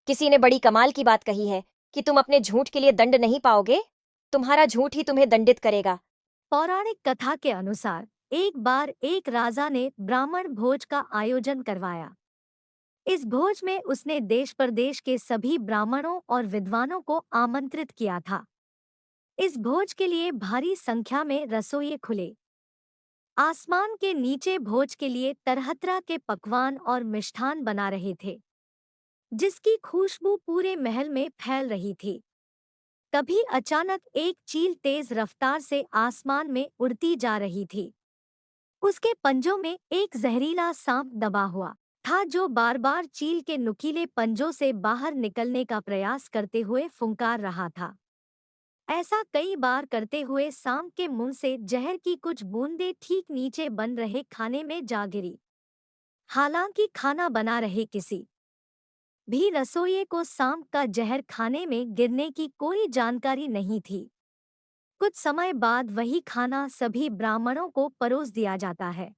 किसी ने बड़ी कमाल की बात कही है कि तुम अपने झूठ के लिए दंड नहीं पाओगे, तुम्हारा झूठ ही तुम्हें दंडित करेगा। पौराणिक कथा के अनुसार एक बार एक राजा ने ब्राह्मण भोज का आयोजन करवाया। इस भोज में उसने देश प्रदेश के सभी ब्राह्मणों और विद्वानों को आमंत्रित किया था। इस भोज के लिए भारी संख्या में रसोइये खुले। आसमान के नीचे भोज के लिए तरह तरह के पकवान और मिष्ठान बना रहे थे, जिसकी खुशबू पूरे महल में फैल रही थी। तभी अचानक एक चील तेज रफ्तार से आसमान में उड़ती जा रही थी। उसके पंजों में एक जहरीला सांप दबा हुआ था, जो बार बार चील के नुकीले पंजों से बाहर निकलने का प्रयास करते हुए फुंकार रहा था। ऐसा कई बार करते हुए सांप के मुंह से जहर की कुछ बूंदें ठीक नीचे बन रहे खाने में जा गिरी। हालांकि खाना बना रहे किसी भी रसोइये को सांप का जहर खाने में गिरने की कोई जानकारी नहीं थी। कुछ समय बाद वही खाना सभी ब्राह्मणों को परोस दिया जाता है।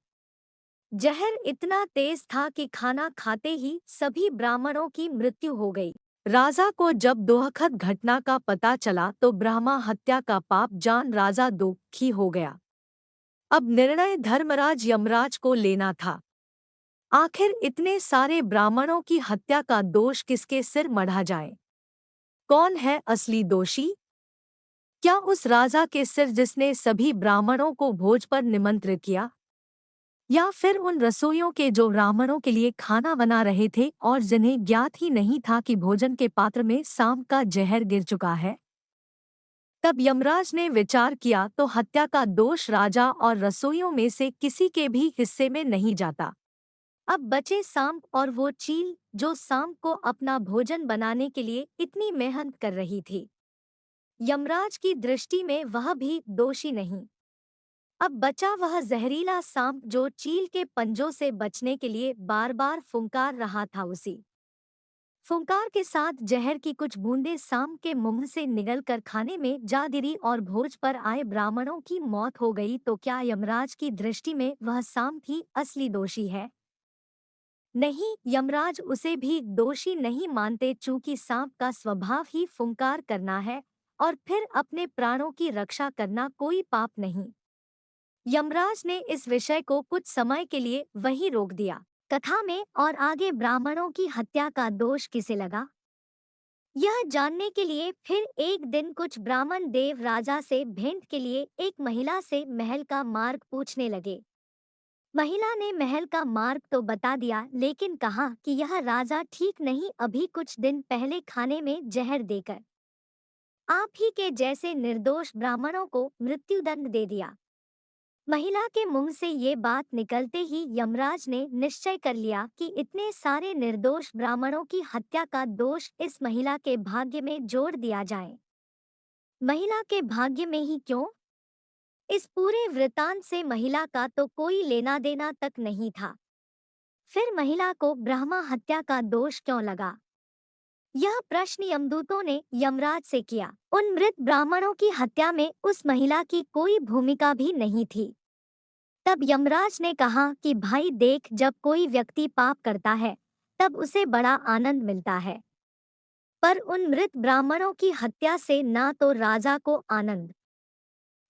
जहर इतना तेज था कि खाना खाते ही सभी ब्राह्मणों की मृत्यु हो गई। राजा को जब दुखद घटना का पता चला तो ब्रह्मा हत्या का पाप जान राजा दुखी हो गया। अब निर्णय धर्मराज यमराज को लेना था। आखिर इतने सारे ब्राह्मणों की हत्या का दोष किसके सिर मढ़ा जाए? कौन है असली दोषी? क्या उस राजा के सिर जिसने सभी ब्राह्मणों को भोज पर निमंत्रित किया, या फिर उन रसोइयों के जो ब्राह्मणों के लिए खाना बना रहे थे और जिन्हें ज्ञात ही नहीं था कि भोजन के पात्र में सांप का जहर गिर चुका है? तब यमराज ने विचार किया तो हत्या का दोष राजा और रसोइयों में से किसी के भी हिस्से में नहीं जाता। अब बचे सांप और वो चील जो सांप को अपना भोजन बनाने के लिए इतनी मेहनत कर रही थी। यमराज की दृष्टि में वह भी दोषी नहीं। अब बचा वह जहरीला सांप जो चील के पंजों से बचने के लिए बार बार फुंकार रहा था। उसी फुंकार के साथ जहर की कुछ बूंदें सांप के मुंह से निकलकर खाने में जा गिरी और भोज पर आए ब्राह्मणों की मौत हो गई। तो क्या यमराज की दृष्टि में वह सांप ही असली दोषी है? नहीं, यमराज उसे भी दोषी नहीं मानते, चूंकि सांप का स्वभाव ही फुंकार करना है और फिर अपने प्राणों की रक्षा करना कोई पाप नहीं। यमराज ने इस विषय को कुछ समय के लिए वहीं रोक दिया। कथा में और आगे ब्राह्मणों की हत्या का दोष किसे लगा, यह जानने के लिए फिर एक दिन कुछ ब्राह्मण देव राजा से भेंट के लिए एक महिला से महल का मार्ग पूछने लगे। महिला ने महल का मार्ग तो बता दिया, लेकिन कहा कि यह राजा ठीक नहीं, अभी कुछ दिन पहले खाने में जहर देकर आप ही के जैसे निर्दोष ब्राह्मणों को मृत्युदंड दे दिया। महिला के मुंह से ये बात निकलते ही यमराज ने निश्चय कर लिया कि इतने सारे निर्दोष ब्राह्मणों की हत्या का दोष इस महिला के भाग्य में जोड़ दिया जाए। महिला के भाग्य में ही क्यों? इस पूरे वृतांत से महिला का तो कोई लेना देना तक नहीं था। फिर महिला को ब्रह्मा हत्या का दोष क्यों लगा? यह प्रश्न यमदूतों ने यमराज से किया। उन मृत ब्राह्मणों की हत्या में उस महिला की कोई भूमिका भी नहीं थी। तब यमराज ने कहा कि भाई देख, जब कोई व्यक्ति पाप करता है तब उसे बड़ा आनंद मिलता है, पर उन मृत ब्राह्मणों की हत्या से ना तो राजा को आनंद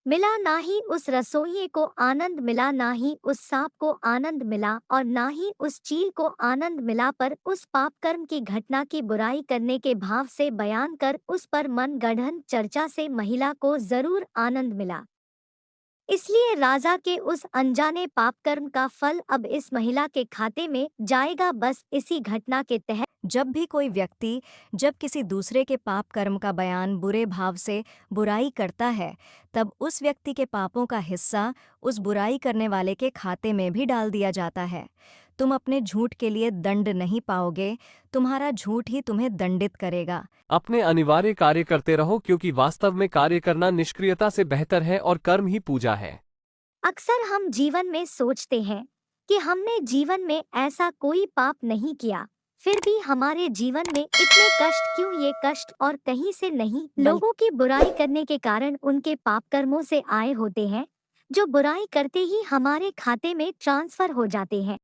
मिला, ना ही उस रसोइये को आनंद मिला, ना ही उस सांप को आनंद मिला और ना ही उस चील को आनंद मिला, पर उस पाप कर्म की घटना की बुराई करने के भाव से बयान कर उस पर मन गढ़ंत चर्चा से महिला को जरूर आनंद मिला। इसलिए राजा के उस अनजाने पापकर्म का फल अब इस महिला के खाते में जाएगा। बस इसी घटना के तहत जब भी कोई व्यक्ति जब किसी दूसरे के पाप कर्म का बयान बुरे भाव से बुराई करता है, तब उस व्यक्ति के पापों का हिस्सा उस बुराई करने वाले के खाते में भी डाल दिया जाता है। तुम अपने झूठ के लिए दंड नहीं पाओगे, तुम्हारा झूठ ही तुम्हें दंडित करेगा। अपने अनिवार्य कार्य करते रहो, क्योंकि वास्तव में कार्य करना निष्क्रियता से बेहतर है और कर्म ही पूजा है। अक्सर हम जीवन में सोचते हैं कि हमने जीवन में ऐसा कोई पाप नहीं किया, फिर भी हमारे जीवन में इतने कष्ट क्यों? ये कष्ट और कहीं से नहीं, लोगों की बुराई करने के कारण उनके पाप कर्मों से आए होते हैं, जो बुराई करते ही हमारे खाते में ट्रांसफर हो जाते हैं।